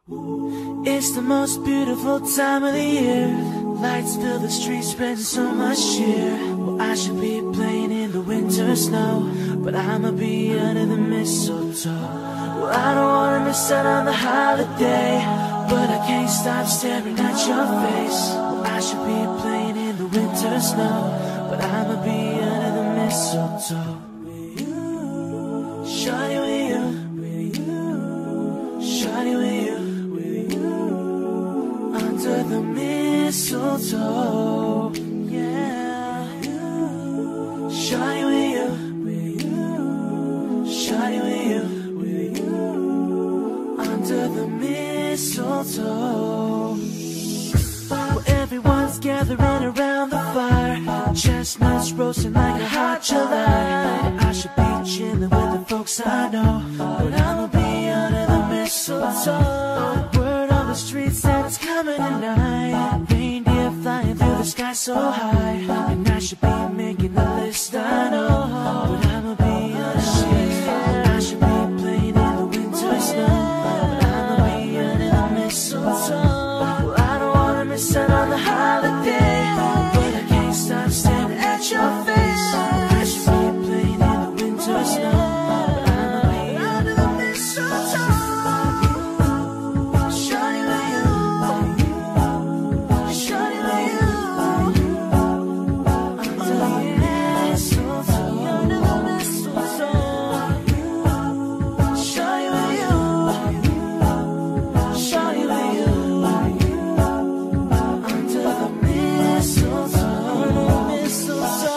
It's the most beautiful time of the year. Lights fill the streets, spreading so much cheer. Well, I should be playing in the winter snow, but I'ma be under the mistletoe. Well, I don't wanna miss out on the holiday, but I can't stop staring at your face. Well, I should be playing in the winter snow, but I'ma be under the mistletoe. Shawty with you, shawty with you, under the mistletoe, yeah. Shawty with you, shawty with you, under the mistletoe. Well, everyone's gathering around the fire, chestnuts roasting like a hot July. I should be chilling with the folks I know, but I'ma be under the mistletoe. Word on the streets that it's coming tonight. Reindeer flying through the sky so high, and I should be making the list, I know, but I'ma be under the mistletoe. I should be playing in the winter snow, but I'ma be under the mistletoe. Well, I don't wanna miss out on the holiday, but I can't stop staring at your face. I should be playing in the winter snow, but I'ma be under the mistletoe. Shawty with you, shawty with you, under the mistletoe, under the mistletoe. Shawty with you, shawty with you, under the mistletoe, mistletoe.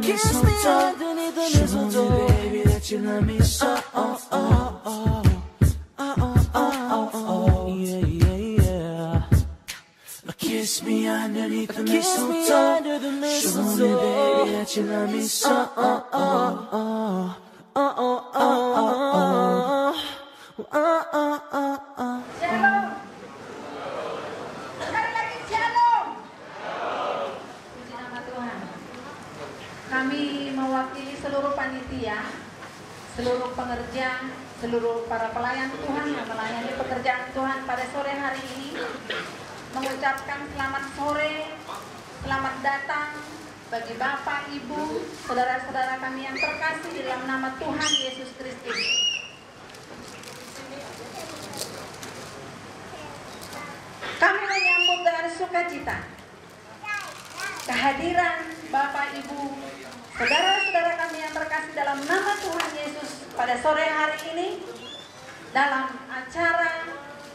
Kiss me underneath the mistletoe, show me, baby, that you love me so. Yeah, yeah, yeah. Kiss me underneath the mistletoe, show me, baby, that you love me so. Shalom. Sekali lagi shalom. Puji nama Tuhan. Kami mewakili seluruh panitia, seluruh pengerja, seluruh para pelayan Tuhan yang melayani pekerjaan Tuhan pada sore hari ini, mengucapkan selamat sore, selamat datang bagi Bapak, Ibu, saudara-saudara kami yang terkasih di dalam nama Tuhan Yesus Kristus. Kami menyambut dengan sukacita kehadiran Bapak, Ibu, saudara-saudara kami yang terkasih dalam nama Tuhan Yesus pada sore hari ini dalam acara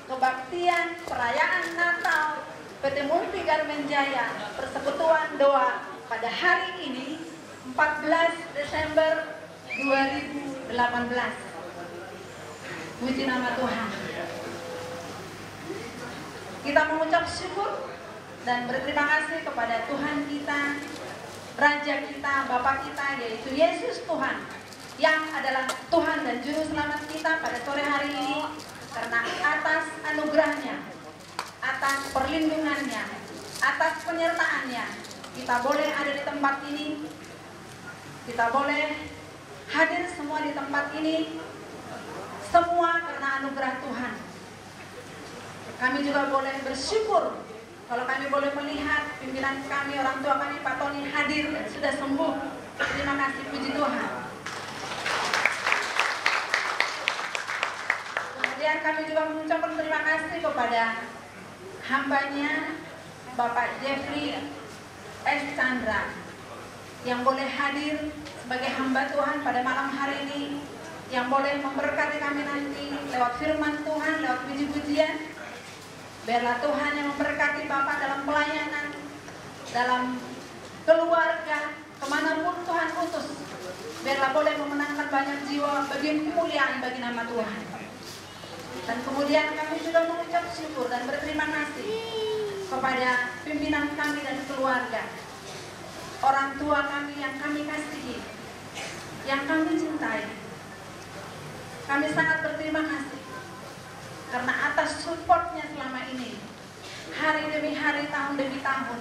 kebaktian perayaan Natal PT Multi Garmen Jaya Persekutuan Doa pada hari ini 14 Desember 2018. Puji nama Tuhan. Kita mengucap syukur dan berterima kasih kepada Tuhan kita, Raja kita, Bapa kita, yaitu Yesus Tuhan, yang adalah Tuhan dan Juru Selamat kita pada sore hari ini, karena atas anugerahnya, atas perlindungannya, atas penyertaannya, kita boleh ada di tempat ini, kita boleh hadir semua di tempat ini, semua karena anugerah Tuhan. Kami juga boleh bersyukur kalau kami boleh melihat pimpinan kami, orang tua kami, Pak Tony hadir dan sudah sembuh. Terima kasih, puji Tuhan. Kemudian kami juga mengucapkan terima kasih kepada hambanya Bapak Jeffrey S. Chandra yang boleh hadir sebagai hamba Tuhan pada malam hari ini, yang boleh memberkati kami nanti lewat firman Tuhan, lewat puji-pujian. Biarlah Tuhan yang memberkati Bapak dalam pelayanan, dalam keluarga, kemanapun Tuhan utus. Biarlah boleh memenangkan banyak jiwa bagi kemuliaan bagi nama Tuhan. Dan kemudian kami juga mengucap syukur dan berterima kasih kepada pimpinan kami dan keluarga, orang tua kami yang kami kasihi, yang kami cintai. Kami sangat berterima kasih karena atas supportnya selama ini, hari demi hari, tahun demi tahun,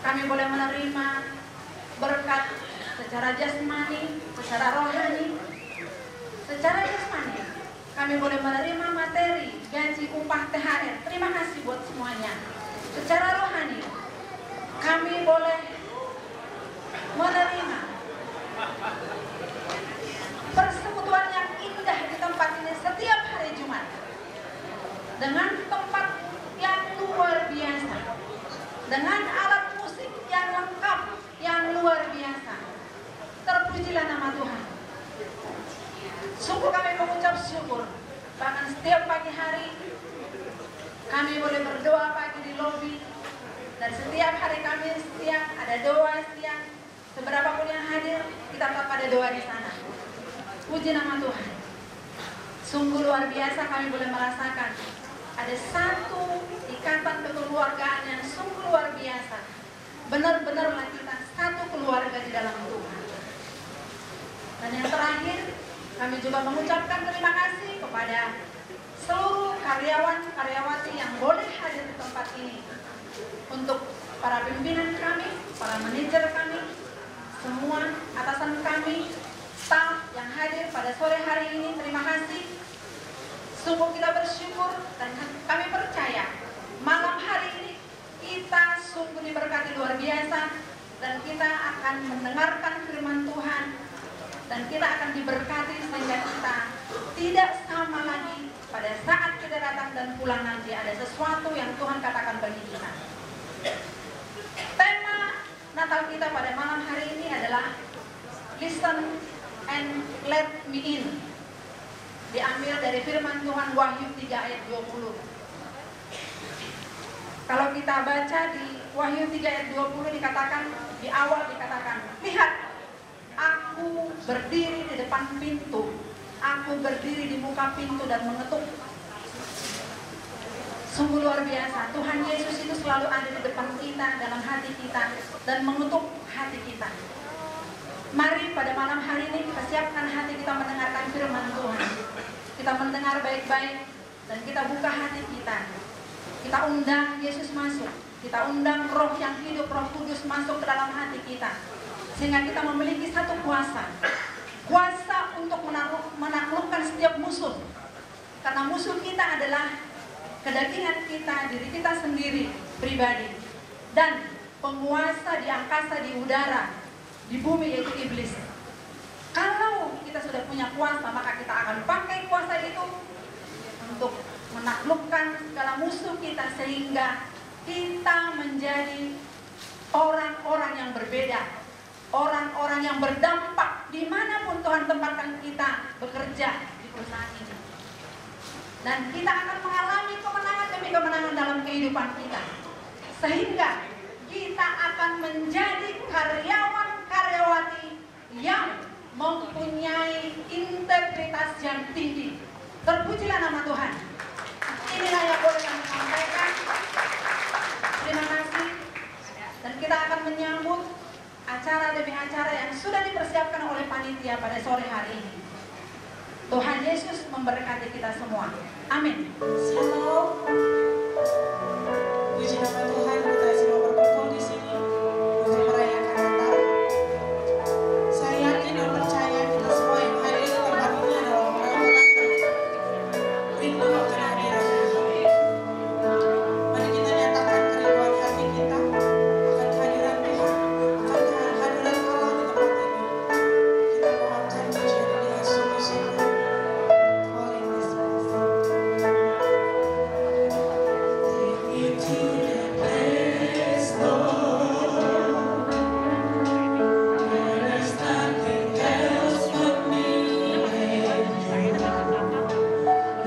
kami boleh menerima berkat secara jasmani, secara rohani, secara jasmani. kami boleh menerima materi, gaji, upah, THR. Terima kasih buat semuanya. Secara rohani, kami boleh menerima persekutuan yang indah di tempat ini setiap hari Jumat, dengan tempat yang luar biasa, dengan alat musik yang lengkap, yang luar biasa. Terpujilah nama Tuhan. Sungguh kami mengucap syukur. Bahkan setiap pagi hari kami boleh berdoa pagi di lobi, dan setiap hari kami siang ada doa siang. Seberapa pun yang hadir, kita tetap ada doa di sana. Puji nama Tuhan. Sungguh luar biasa kami boleh merasakan ada satu ikatan kekeluargaan yang sungguh luar biasa. Benar-benarlah kita satu keluarga di dalam Tuhan. Dan yang terakhir, kami juga mengucapkan terima kasih kepada seluruh karyawan-karyawati yang boleh hadir di tempat ini. Untuk para pimpinan kami, para manajer kami, semua atasan kami, staf yang hadir pada sore hari ini, terima kasih. Sungguh kita bersyukur dan kami percaya malam hari ini kita sungguh diberkati luar biasa, dan kita akan mendengarkan firman Tuhan, dan kita akan diberkati sehingga kita tidak sama lagi pada saat kita datang dan pulang nanti. Ada sesuatu yang Tuhan katakan bagi kita. Tema Natal kita pada malam hari ini adalah Listen and Let Me In. Diambil dari firman Tuhan Wahyu 3 ayat 20. Kalau kita baca di Wahyu 3 ayat 20 dikatakan, di awal dikatakan, lihat, aku berdiri di depan pintu, aku berdiri di muka pintu dan mengetuk. Sungguh luar biasa, Tuhan Yesus itu selalu ada di depan kita, dalam hati kita, dan mengetuk hati kita. Mari pada malam hari ini kita siapkan hati kita mendengarkan firman Tuhan. Kita mendengar baik-baik dan kita buka hati kita. Kita undang Yesus masuk. Kita undang Roh yang hidup, Roh Kudus masuk ke dalam hati kita. Sehingga kita memiliki satu kuasa. Kuasa untuk menaklukkan setiap musuh. Karena musuh kita adalah kedagingan kita, diri kita sendiri, pribadi. Dan penguasa di angkasa, di udara, di bumi, yaitu iblis. Kalau kita sudah punya kuasa, maka kita akan pakai kuasa itu untuk menaklukkan segala musuh kita, sehingga kita menjadi orang-orang yang berbeda, orang-orang yang berdampak dimanapun Tuhan tempatkan kita bekerja di perusahaan ini. Dan kita akan mengalami kemenangan demi kemenangan dalam kehidupan kita, sehingga kita akan menjadi karyawan-karyawati yang mempunyai integritas yang tinggi. Terpujilah nama Tuhan. Inilah yang boleh kami sampaikan. Terima kasih. Dan kita akan menyambut acara demi acara yang sudah dipersiapkan oleh panitia pada sore hari ini. Tuhan Yesus memberkati kita semua. Amin. Shalom. Puji nama Tuhan, kita semua berkumpul di sini untuk merayakan Natal. Saya yakin dan percaya kita semua yang hadir di tempat ini adalah orang-orang yang rindu akan kehadiran Tuhan. Mari kita nyatakan kerinduan hati kita akan kehadiran Tuhan, akan kehadiran Allah di tempat ini. Kita mohonkan pujian dengan sungguh-sungguh.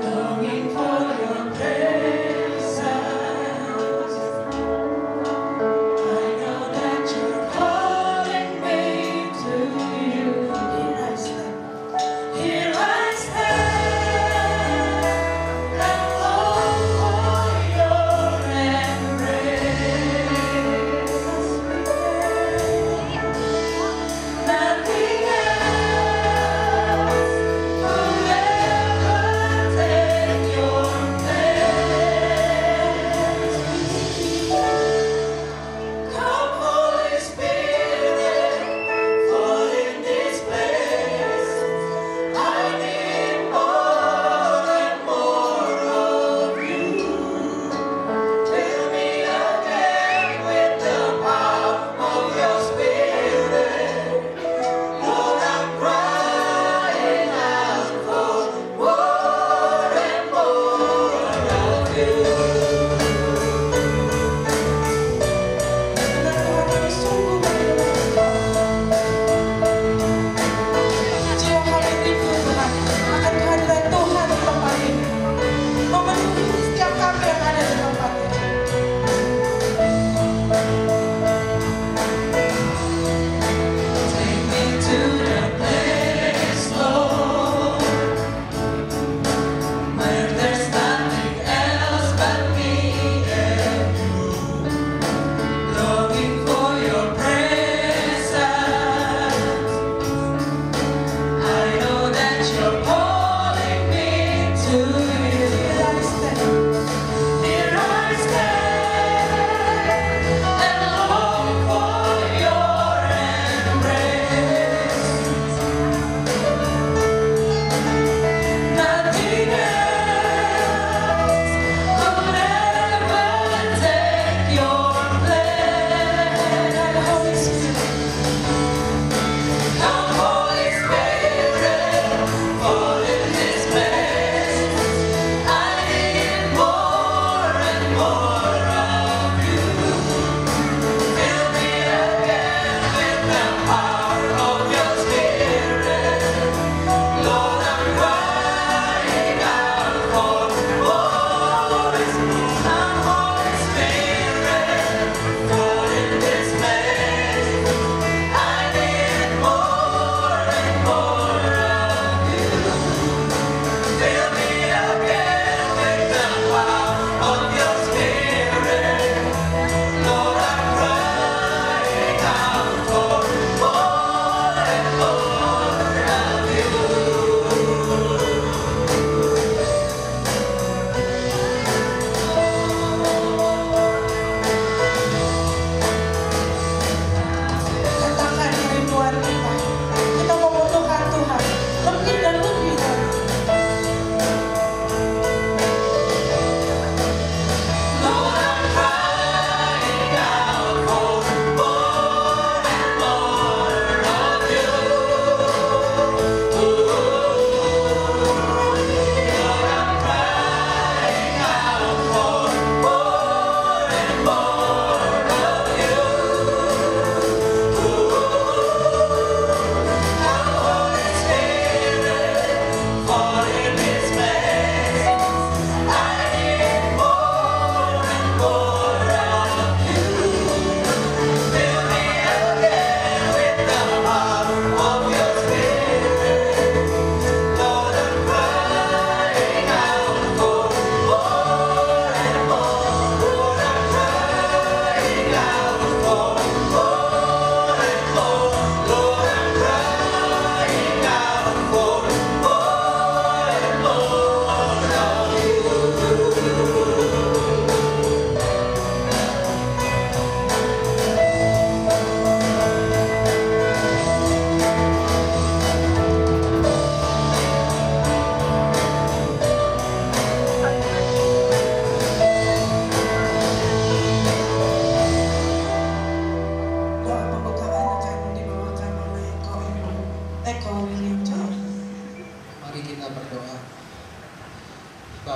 Longing for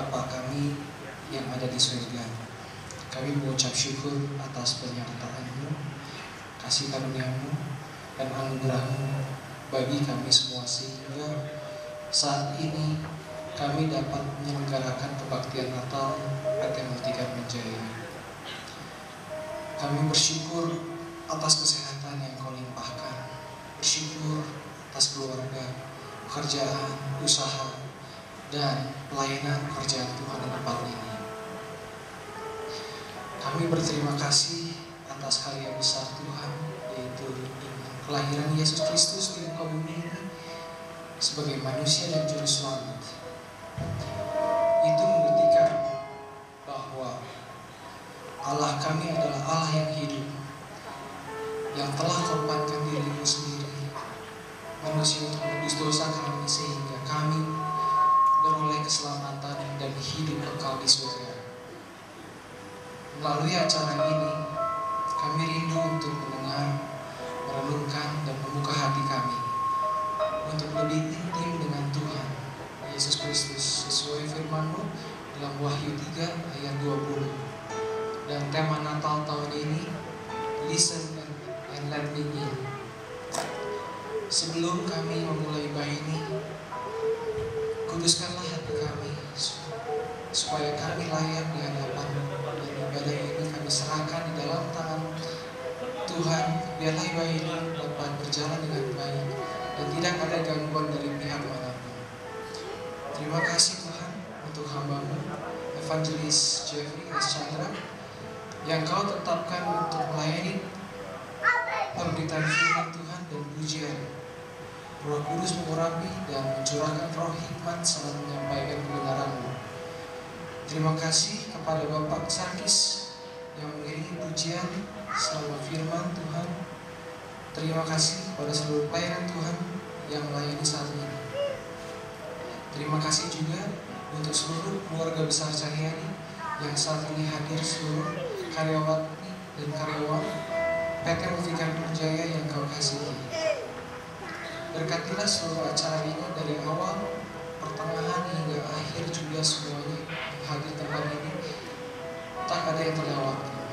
Bapa kami yang ada di surga, kami mengucap syukur atas penyertaan-Mu, kasih karunia-Mu, dan anugerah-Mu bagi kami semua, sehingga saat ini kami dapat menyelenggarakan kebaktian Natal PT Multikan Menjaya. Kami bersyukur atas kesehatan yang Kau limpahkan, bersyukur atas keluarga, pekerjaan, usaha, dan pelayanan pekerjaan Tuhan di tempat ini. Kami berterima kasih atas karya besar Tuhan, yaitu kelahiran Yesus Kristus di muka bumi ini sebagai manusia dan juru selamat. Itu membuktikan bahwa Allah kami adalah Allah yang hidup, yang telah korbankan diri-Mu sendiri manusia untuk menebus dosa kami, sehingga kami beroleh keselamatan dan hidup kekal di surga. Melalui acara ini, kami rindu untuk mendengar, merenungkan, dan membuka hati kami untuk lebih intim dengan Tuhan Yesus Kristus sesuai firman-Mu dalam Wahyu 3 ayat 20. Dan tema Natal tahun ini, Listen and Let Me In. Sebelum kami memulai ibadah ini, kuduskanlah hati kami supaya kami layak di hadapan-Mu. Dan ibadah ini kami serahkan di dalam tangan Tuhan. Biarlah ibadah ini dapat berjalan dengan baik dan tidak ada gangguan dari pihak manapun. Terima kasih Tuhan untuk hamba-Mu Evangelis Jeffrey S. Chandra yang Kau tetapkan untuk melayani pemberitaan firman Tuhan dan pujian. Roh Kudus mengurapi dan mencurahkan roh hikmat saat menyampaikan kebenaran-Mu. Terima kasih kepada Bapak Sarkis yang mengiringi pujian selama firman Tuhan. Terima kasih kepada seluruh pelayanan Tuhan yang melayani saat ini. Terima kasih juga untuk seluruh keluarga besar Cahyani yang saat ini hadir, seluruh karyawati dan karyawan PT Multikan Menjaya yang Kau kasihi. Berkatilah seluruh acara ini dari awal, pertengahan hingga akhir juga semuanya yang hadir tempat ini, tak ada yang terlewatkan.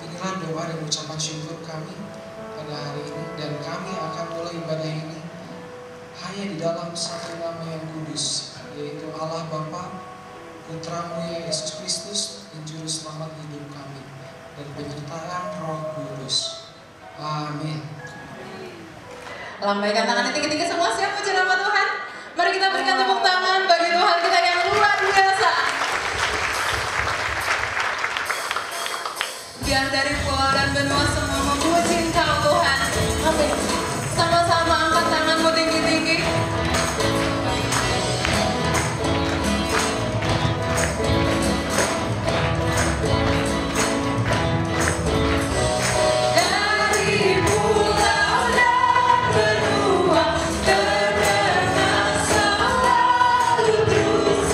Inilah doa dan ucapan syukur kami pada hari ini, dan kami akan mulai ibadah ini hanya di dalam satu nama yang kudus, yaitu Allah Bapa, Putra-Mu Yesus Kristus, dan Juru Selamat hidup kami, dan penyertaan Roh Kudus. Amin. Lambaikan tangan tinggi-tinggi semua, siap puji nama Tuhan. Mari kita berikan tepuk tangan bagi Tuhan kita yang luar biasa. Biar dari pulau dan benua semua memuji Engkau Tuhan. Amin. Sama-sama angkat tanganmu tinggi-tinggi. Terdengar selalu terus.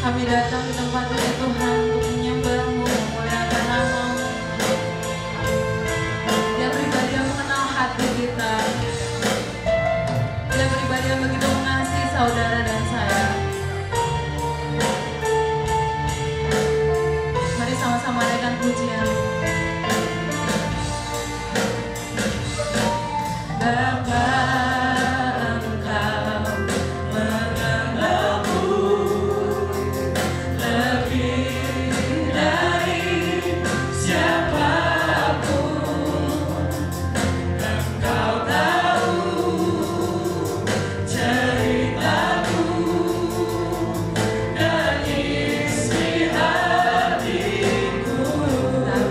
Kami datang di tempat ini Tuhan untuk menyembah-Mu, memuliakan nama-Mu. Dia pribadi yang mengenal hati kita. Dia pribadi yang begitu mengasihi saudara dan saya. Mari sama-sama naikkan pujian. Bapa, Engkau mengenalku lebih dari siapapun. Engkau tahu ceritaku dan isi hatiku. Tak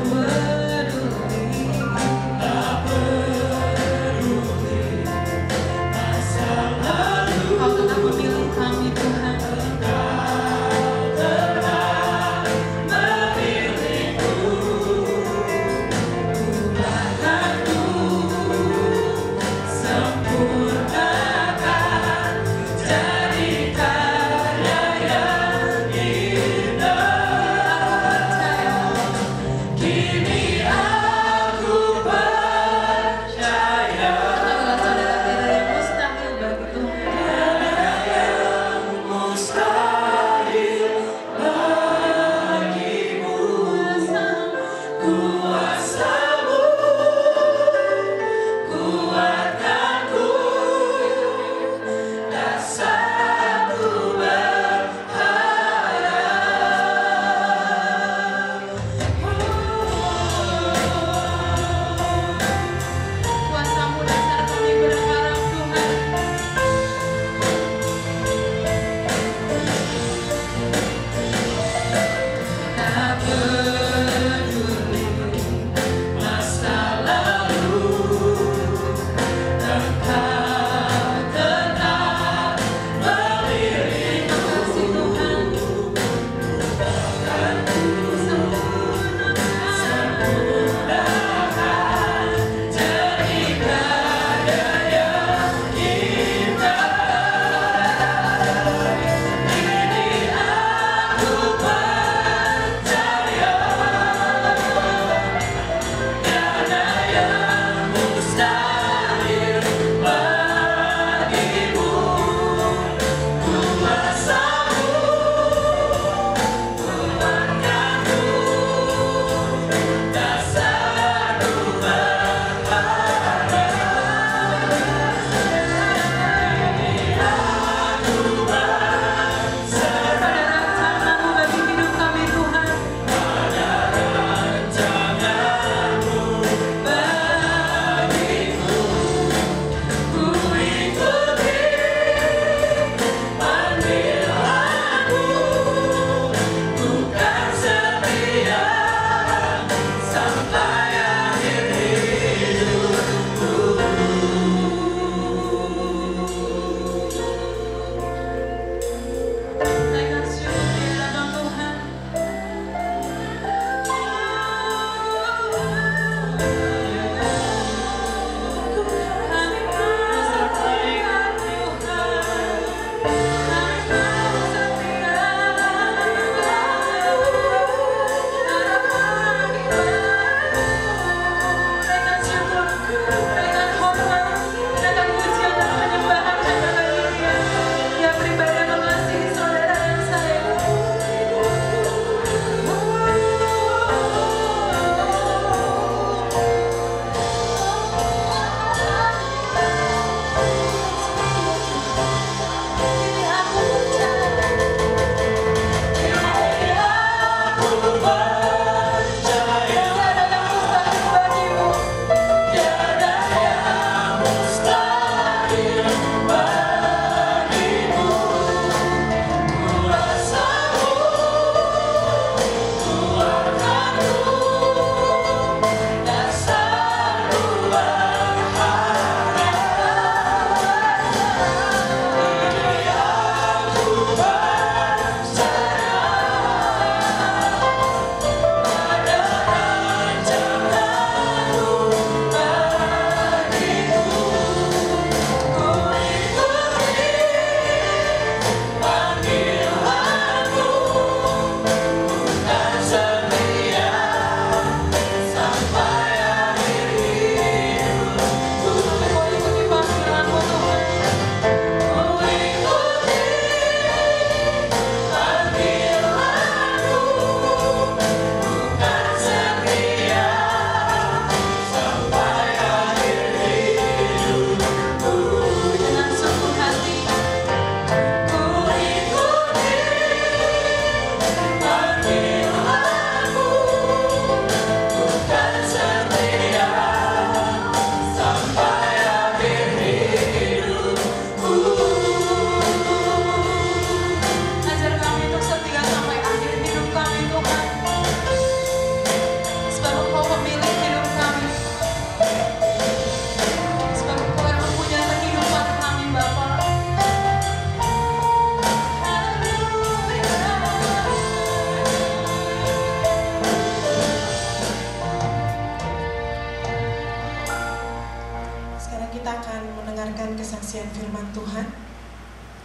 firman Tuhan.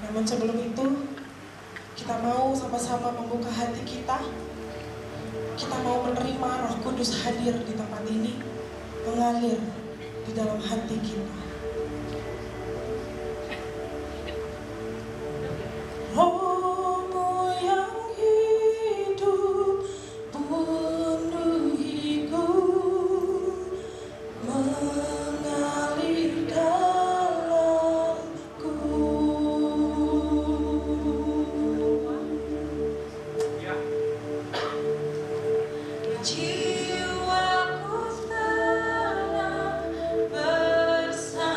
Namun sebelum itu, kita mau sama-sama membuka hati kita. Kita mau menerima Roh Kudus hadir di tempat ini, mengalir di dalam hati kita. Roh-Mu yang hidup penuhiku, mengalir dalamku. Jiwaku telah bersandar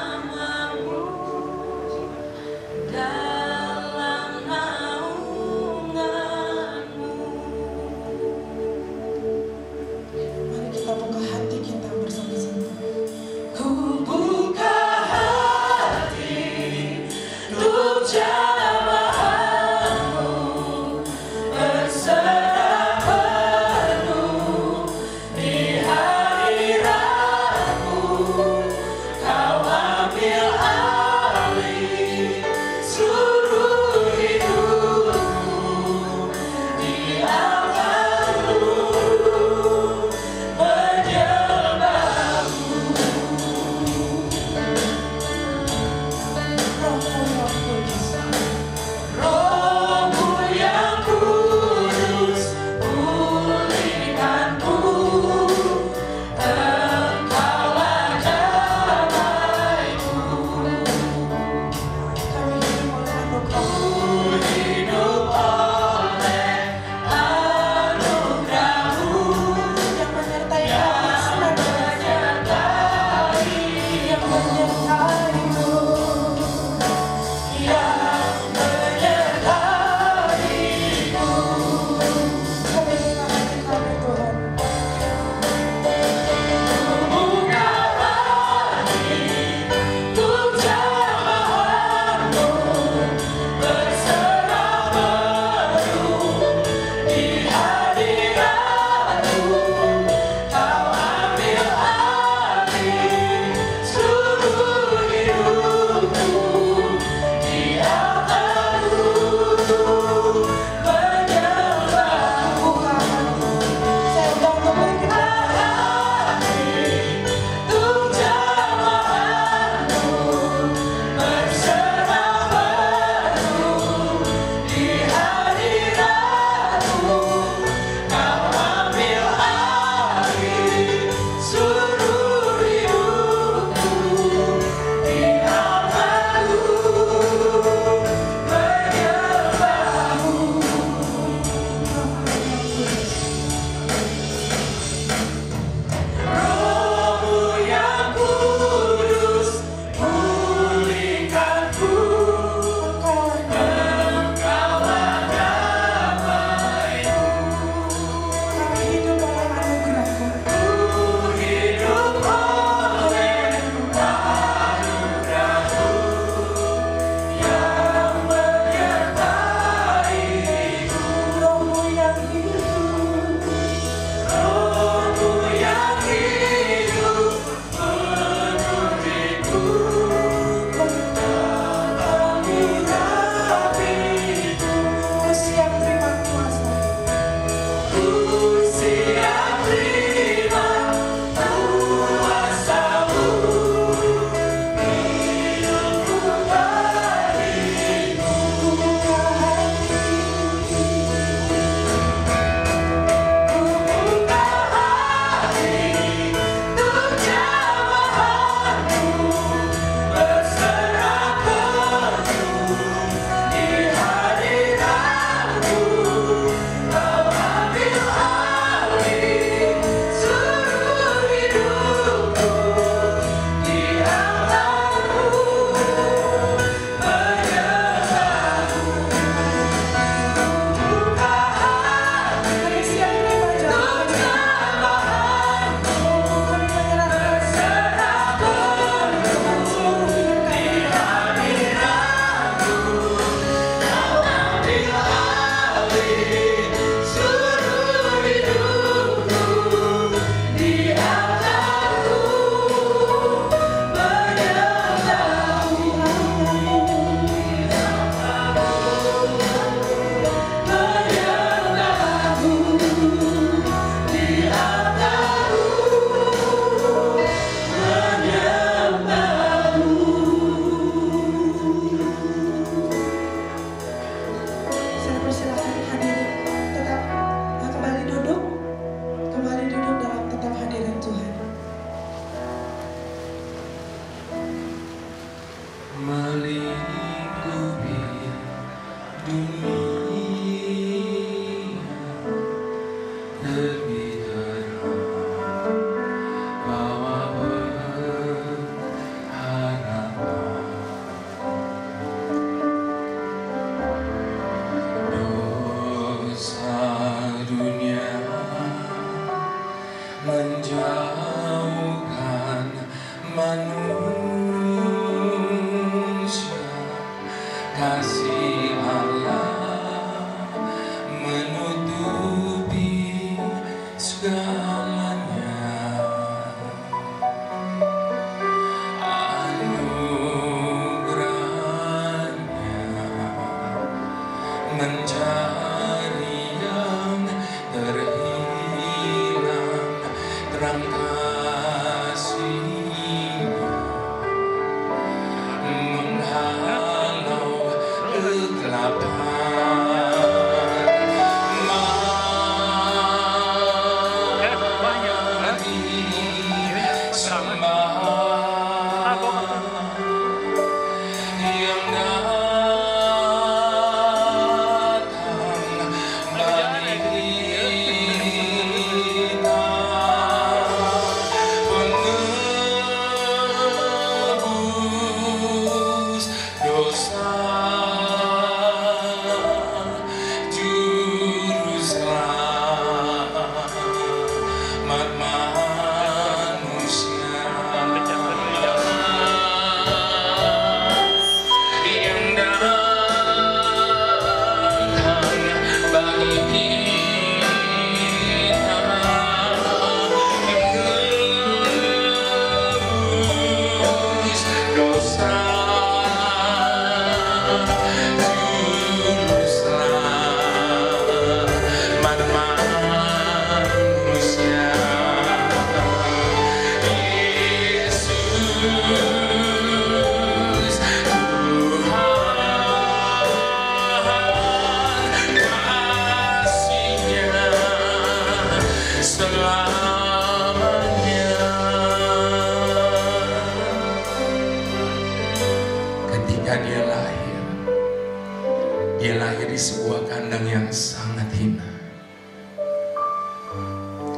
Dia lahir di sebuah kandang yang sangat hina.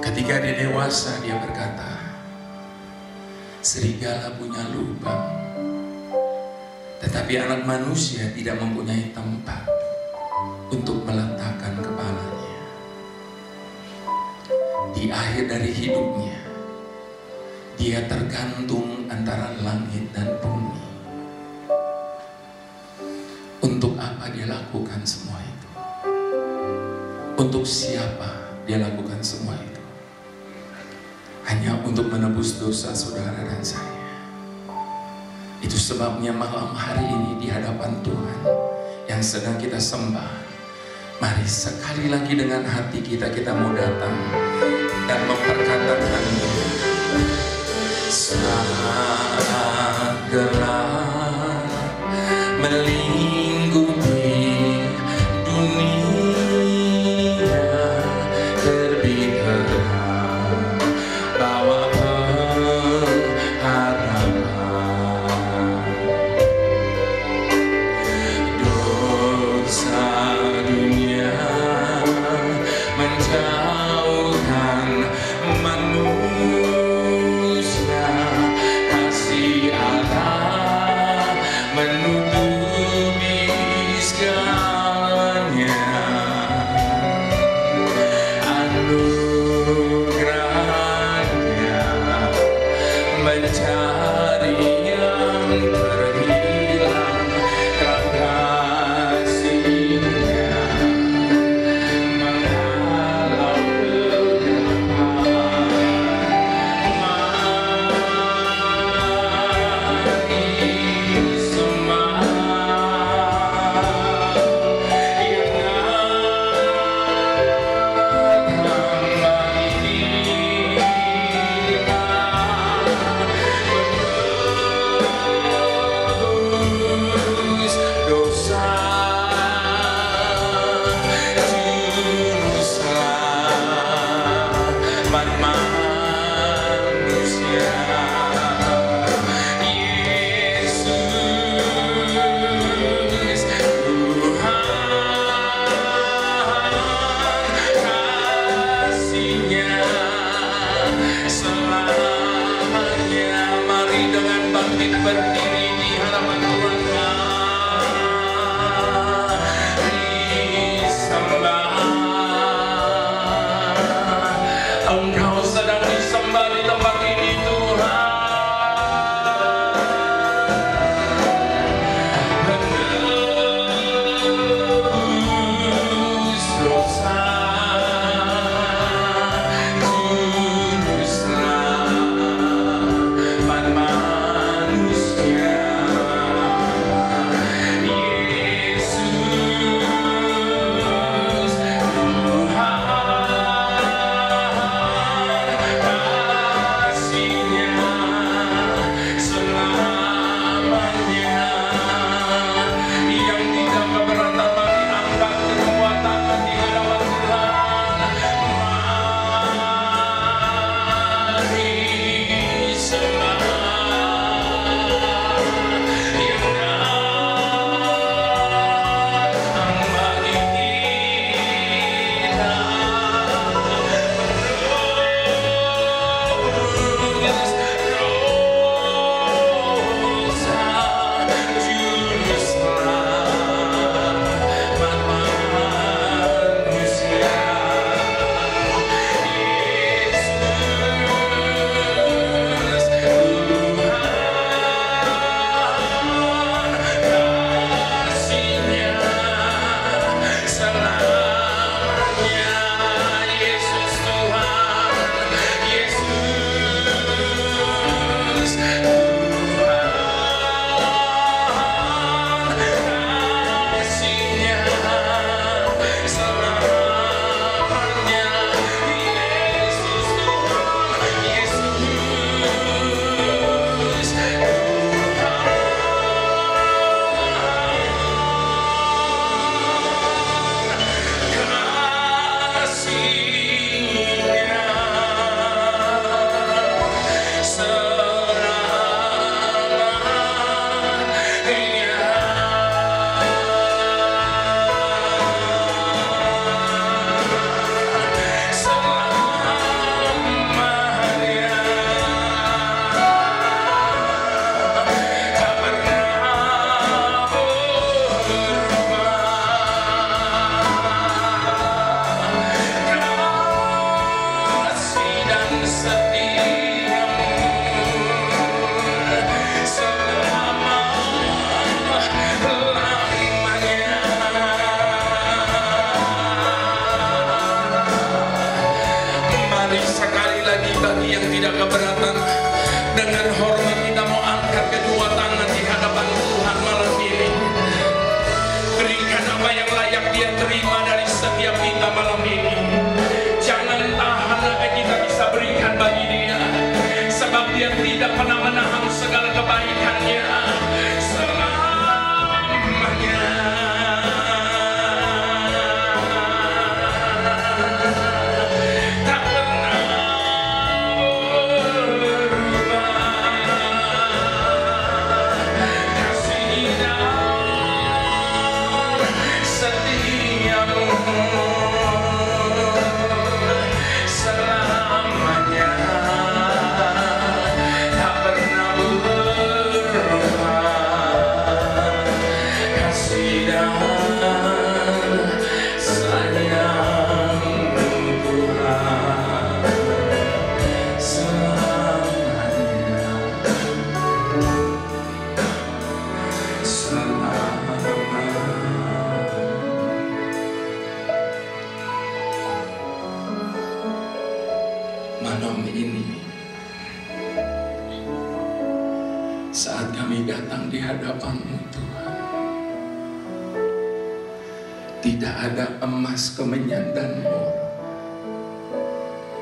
Ketika dia dewasa, dia berkata, serigala punya lubang, tetapi anak manusia tidak mempunyai tempat untuk meletakkan kepalanya. Di akhir dari hidupnya, dia tergantung antara langit dan bumi. Untuk apa dia lakukan semua itu? Untuk siapa dia lakukan semua itu? Hanya untuk menebus dosa saudara dan saya. Itu sebabnya malam hari ini di hadapan Tuhan yang sedang kita sembah, mari sekali lagi dengan hati kita mau datang dan memperkatakan, saat gelap melingkupi dunia, terbit terang bawa pengharapan. Dosa dunia menjauhkan manusia, kasih Allah menutupi segalanya. Anugerahnya mencari yang terhilang, terang kasihnya menghalau kegelapan. Mari sembah yang hamba ini menebus dosa juru selamat manusia. Yesus Tuhan, kasihnya selamanya. Mari dengan bangkit berdiri di hadapan Tuhan. Disembah, Engkau sedang disembah di tempat ini, Tuhan. Menebus dosa juru selamat manusia. Mari sekali lagi bagi yang tidak keberatan, dengan hormat kita mau angkat kedua tangan di hadapan Tuhan malam ini. Berikan apa yang layak Dia terima dari setiap kita malam ini. Jangan tahan apa kita bisa berikan bagi Dia, sebab Dia tidak pernah menahan segala kebaikannya selamanya. Tak pernah berubah kasih dan setiamu selamanya. Tak pernah berubah kasih dan sayang Tuhan selamanya. Malam ini, saat kami datang di hadapan-Mu Tuhan, tidak ada emas, kemenyan, dan mur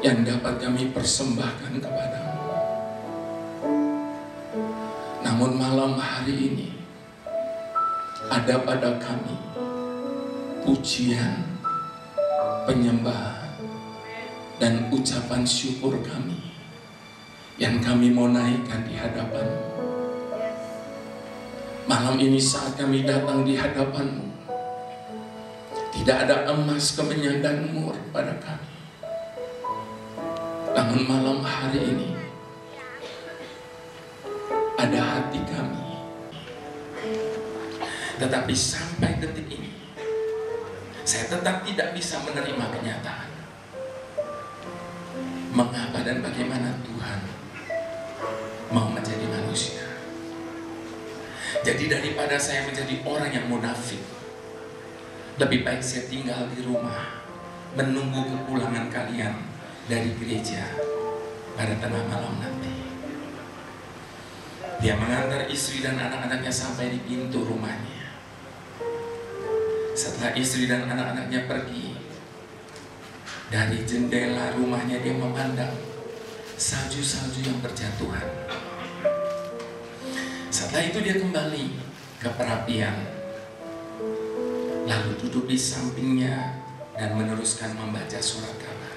yang dapat kami persembahkan kepadamu. Namun malam hari ini, ada pada kami pujian, penyembahan, dan ucapan syukur kami yang kami mau naikkan di hadapan-Mu. Malam ini saat kami datang di hadapan-Mu, tidak ada emas, kemenyan, dan mur pada kami. Namun malam hari ini, ada hati kami. Tetapi sampai detik ini, saya tetap tidak bisa menerima kenyataan. Mengapa dan bagaimana Tuhan mau menjadi manusia? Jadi daripada saya menjadi orang yang munafik, lebih baik saya tinggal di rumah menunggu kepulangan kalian dari gereja pada tengah malam nanti. Dia mengantar istri dan anak-anaknya sampai di pintu rumahnya. Setelah istri dan anak-anaknya pergi, dari jendela rumahnya dia memandang salju-salju yang berjatuhan. Setelah itu dia kembali ke perapian, lalu duduk di sampingnya dan meneruskan membaca surat kabar.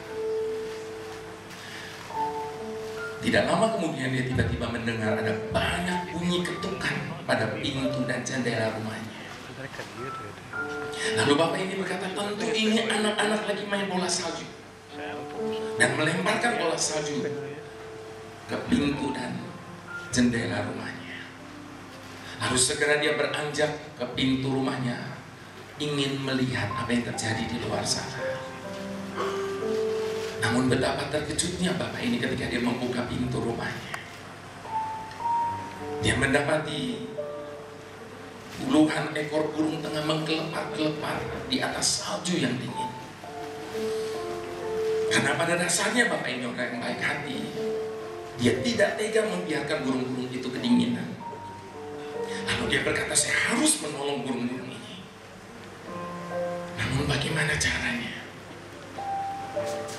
Tidak lama kemudian dia tiba-tiba mendengar ada banyak bunyi ketukan pada pintu dan jendela rumahnya. Lalu bapak ini berkata, tentu ini anak-anak lagi main bola salju, dan melemparkan bola salju ke pintu dan jendela rumahnya. Lalu segera dia beranjak ke pintu rumahnya, ingin melihat apa yang terjadi di luar sana. Namun betapa terkejutnya bapak ini ketika dia membuka pintu rumahnya. Dia mendapati puluhan ekor burung tengah menggelepar-gelepar di atas salju yang dingin. Karena pada dasarnya bapak ini orang yang baik hati, dia tidak tega membiarkan burung-burung itu kedinginan. Lalu dia berkata, saya harus menolong burung-burung ini. Namun bagaimana caranya?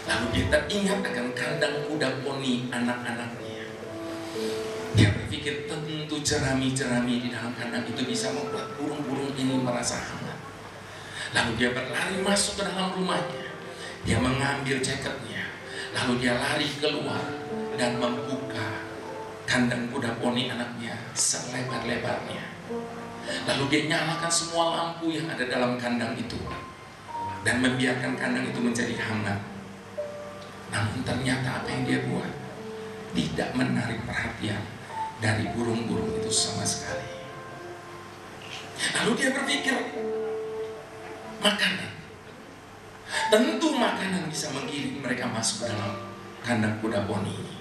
Lalu dia teringat akan kandang kuda poni anak-anaknya. Dia berpikir tentu jerami-jerami di dalam kandang itu bisa membuat burung-burung ini merasa hangat. Lalu dia berlari masuk ke dalam rumahnya. Dia mengambil jaketnya. Lalu dia lari keluar dan membuka kandang kuda poni anaknya selebar-lebarnya. Lalu dia nyalakan semua lampu yang ada dalam kandang itu dan membiarkan kandang itu menjadi hangat. Namun ternyata apa yang dia buat tidak menarik perhatian dari burung-burung itu sama sekali. Lalu dia berpikir, makanan. Tentu makanan bisa menggiring mereka masuk ke dalam kandang kuda poni ini.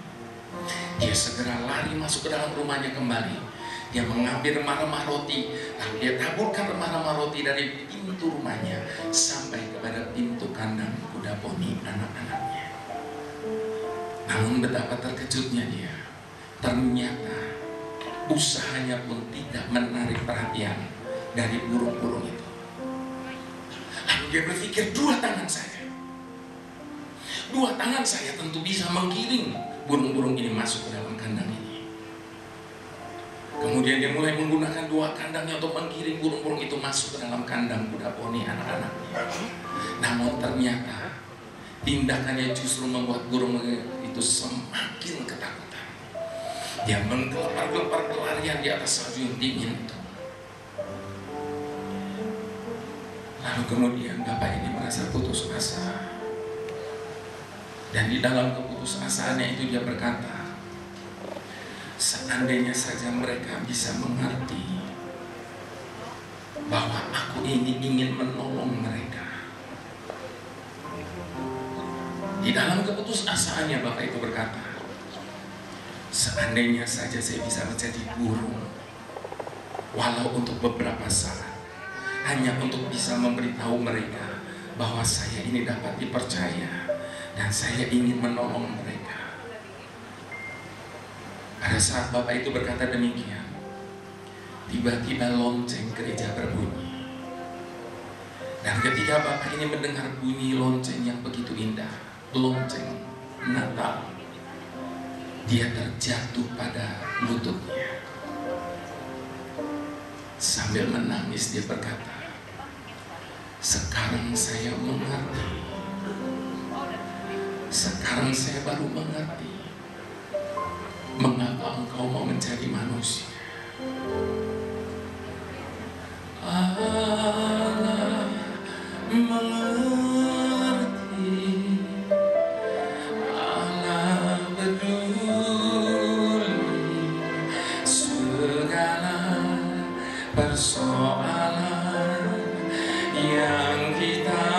Dia segera lari masuk ke dalam rumahnya kembali. Dia mengambil remah-remah roti, lalu dia taburkan remah-remah roti dari pintu rumahnya sampai kepada pintu kandang kuda poni anak-anaknya. Namun betapa terkejutnya dia. Ternyata usahanya pun tidak menarik perhatian dari burung-burung itu. Lalu dia berpikir, dua tangan saya tentu bisa menggiring burung-burung ini masuk ke dalam kandang ini. Kemudian dia mulai menggunakan dua kandangnya untuk menggiring burung-burung itu masuk ke dalam kandang kuda poni anak-anaknya. Namun ternyata tindakannya justru membuat burung itu semakin ketakutan. Dia menggelepar-gelepar pelarian di atas salju yang dingin itu. Lalu kemudian bapak ini merasa putus asa. Dan di dalam keputusasaannya itu dia berkata, seandainya saja mereka bisa mengerti bahwa aku ini ingin menolong mereka. Di dalam keputusasaannya bapak itu berkata, seandainya saja saya bisa menjadi burung, walau untuk beberapa saat, hanya untuk bisa memberitahu mereka bahwa saya ini dapat dipercaya dan saya ingin menolong mereka. Pada saat bapak itu berkata demikian, tiba-tiba lonceng gereja berbunyi. Dan ketika bapak ini mendengar bunyi lonceng yang begitu indah, lonceng Natal, dia terjatuh pada lututnya. Sambil menangis dia berkata, sekarang saya mengerti. Sekarang saya baru mengerti mengapa engkau mau menjadi manusia. Allah mengerti, Allah peduli segala persoalan yang kita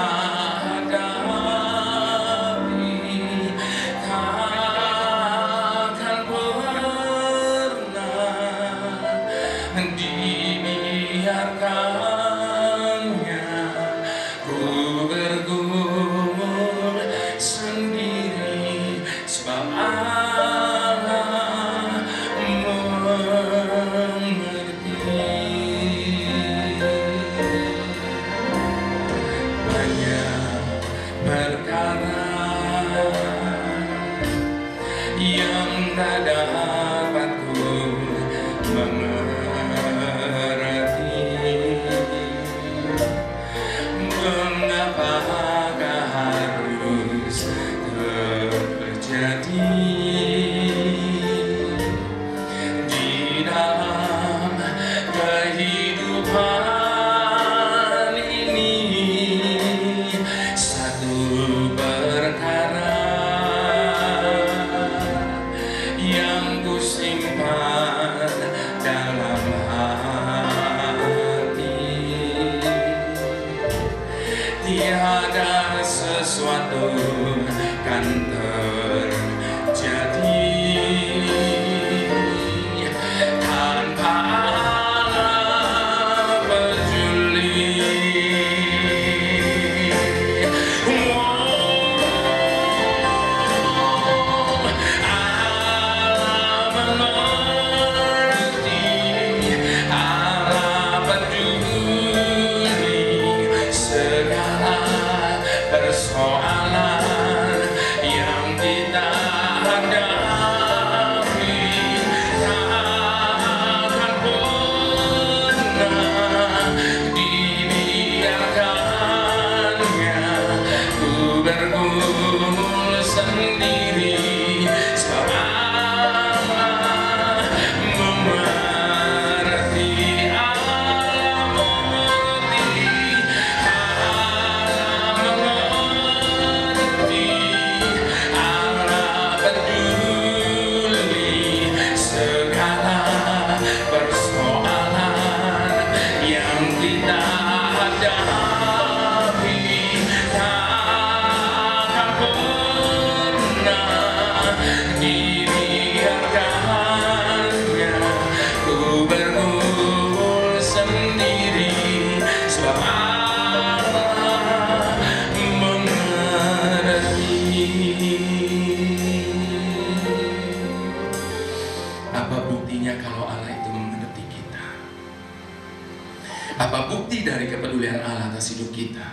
arti dari kepedulian Allah atas hidup kita,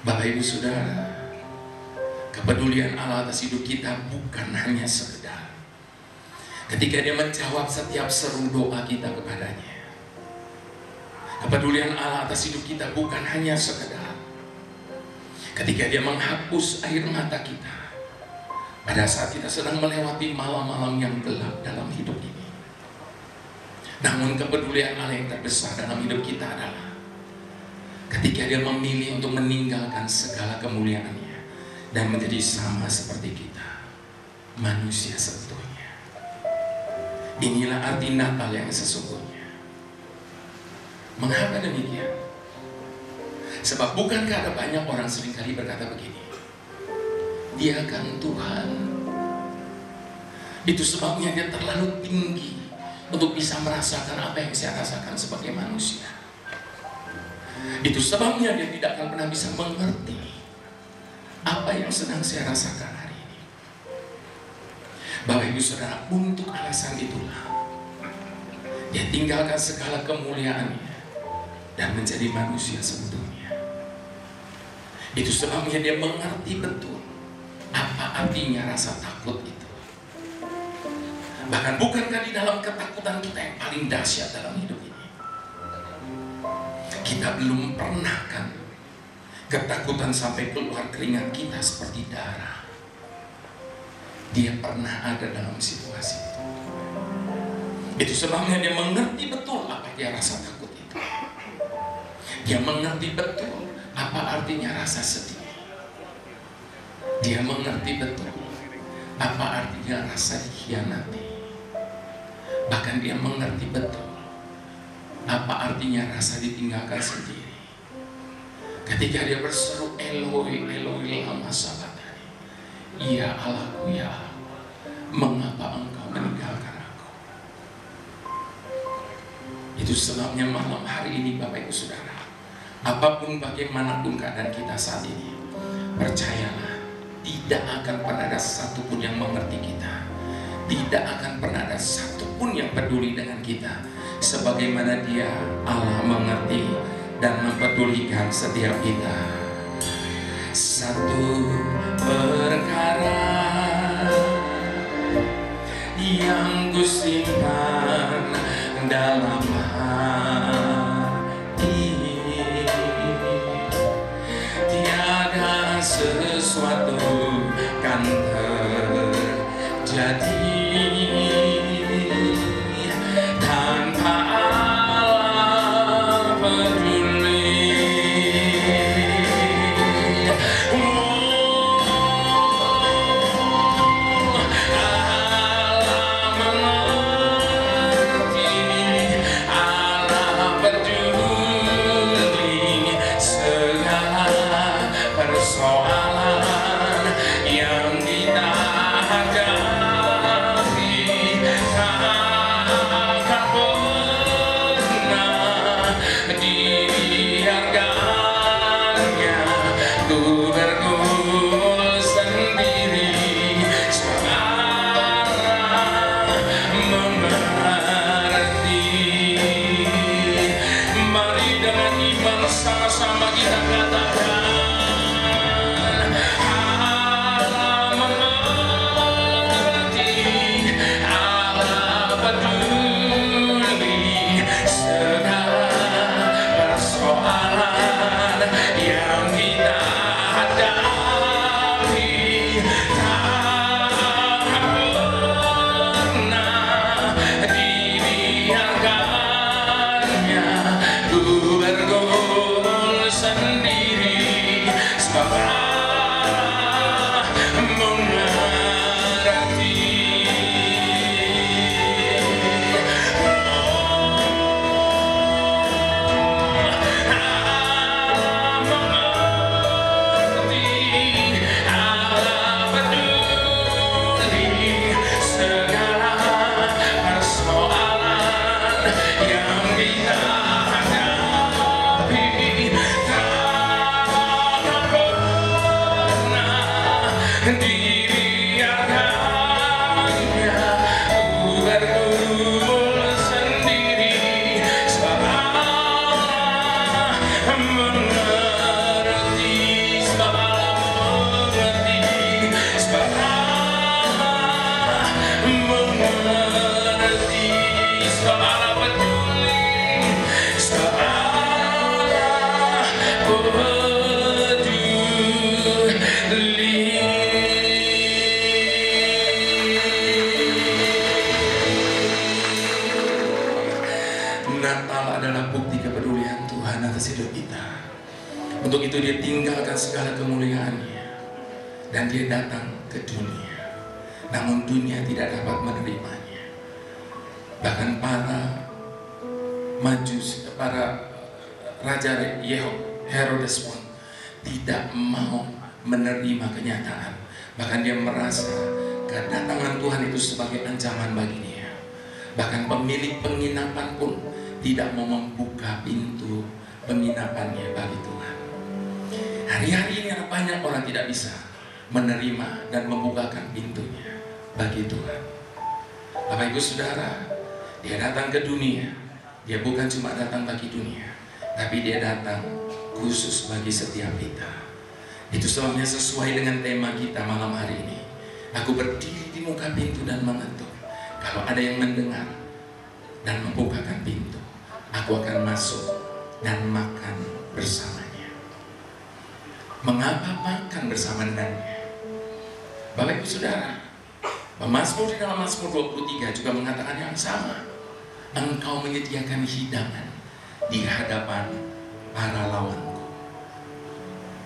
Bapak Ibu Saudara, kepedulian Allah atas hidup kita bukan hanya sekedar ketika dia menjawab setiap seru doa kita kepadanya. Kepedulian Allah atas hidup kita bukan hanya sekedar ketika dia menghapus air mata kita pada saat kita sedang melewati malam-malam yang gelap dalam hidup ini. Namun kepedulian Allah yang terbesar dalam hidup kita adalah ketika dia memilih untuk meninggalkan segala kemuliaannya dan menjadi sama seperti kita, manusia seutuhnya. Inilah arti Natal yang sesungguhnya. Mengapa demikian? Sebab bukankah ada banyak orang seringkali berkata begini, dia kan Tuhan. Itu sebabnya dia terlalu tinggi untuk bisa merasakan apa yang saya rasakan sebagai manusia. Itu sebabnya dia tidak akan pernah bisa mengerti apa yang sedang saya rasakan hari ini. Bapak Ibu Saudara, untuk alasan itulah dia tinggalkan segala kemuliaannya dan menjadi manusia seutuhnya. Itu sebabnya dia mengerti betul apa artinya rasa takut itu. Bahkan bukankah di dalam ketakutan kita yang paling dahsyat dalam hidup ini, kita belum pernah kan ketakutan sampai keluar keringat kita seperti darah. Dia pernah ada dalam situasi itu. Itu sebabnya dia mengerti betul apa dia rasa takut itu. Dia mengerti betul apa artinya rasa sedih. Dia mengerti betul apa artinya rasa dikhianati. Bahkan dia mengerti betul apa artinya rasa ditinggalkan sendiri. Ketika dia berseru Eloi, Eloi lama sabachthani, ya Allahku, ya Allah, mengapa engkau meninggalkan aku? Itu sebabnya malam hari ini Bapak Ibu Saudara, apapun bagaimanapun keadaan kita saat ini, percayalah, tidak akan pernah ada satupun yang mengerti kita. Tidak akan pernah ada satupun yang peduli dengan kita sebagaimana dia Allah mengerti dan mempedulikan setiap kita. Satu perkara yang kusimpan dalam hati, tiada sesuatu kan terjadi tanpa Allah peduli. Allah mengerti, Allah peduli segala persoalan yang kita hadapi. Takkan pernah dibiarkannya ku bergumul sendiri, sebab mengerti. Mari dengan iman sama-sama kita katakan, Allah mengerti, Allah peduli segala persoalan yang kita hadapi. Takkan pernah dibiarkannya ku bergumul sendiri, sebab Allah mengerti. Allah mengerti, Allah peduli segala persoalan yang kita hadapi. Takkan pernah dibiarkannya ku bergumul sendiri, sebab Allah Untuk itu dia tinggalkan segala kemuliaannya dan dia datang ke dunia. Namun dunia tidak dapat menerimanya. Bahkan para raja Herodes pun tidak mau menerima kenyataan. Bahkan dia merasa kedatangan Tuhan itu sebagai ancaman bagi dia. Bahkan pemilik penginapan pun tidak mau membuka pintu penginapannya bagi Tuhan. Hari-hari ini banyak orang tidak bisa menerima dan membukakan pintunya bagi Tuhan. Bapak Ibu Saudara, dia datang ke dunia. Dia bukan cuma datang bagi dunia, tapi dia datang khusus bagi setiap kita. Itu sebabnya sesuai dengan tema kita malam hari ini. Aku berdiri di muka pintu dan mengetuk. Kalau ada yang mendengar dan membukakan pintu, aku akan masuk dan makan bersamanya. Mengapa makan bersama dengannya? Bapak Ibu Saudara, Mazmur di dalam Mazmur 23 juga mengatakan yang sama. Engkau menyediakan hidangan di hadapan para lawanku.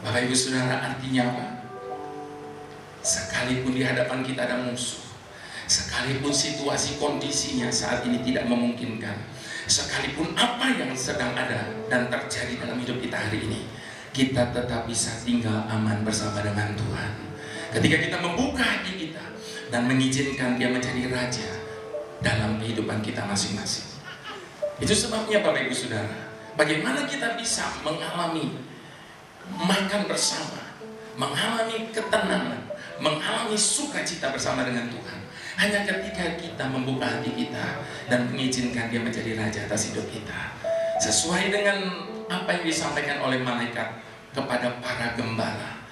Bapak Ibu Saudara, artinya apa? Sekalipun di hadapan kita ada musuh, sekalipun situasi kondisinya saat ini tidak memungkinkan, sekalipun apa yang sedang ada dan terjadi dalam hidup kita hari ini, kita tetap bisa tinggal aman bersama dengan Tuhan. Ketika kita membuka hati kita dan mengizinkan Dia menjadi Raja dalam kehidupan kita masing-masing. Itu sebabnya Bapak Ibu Saudara, bagaimana kita bisa mengalami makan bersama, mengalami ketenangan, mengalami sukacita bersama dengan Tuhan, hanya ketika kita membuka hati kita dan mengizinkan Dia menjadi Raja atas hidup kita. Sesuai dengan apa yang disampaikan oleh malaikat kepada para gembala.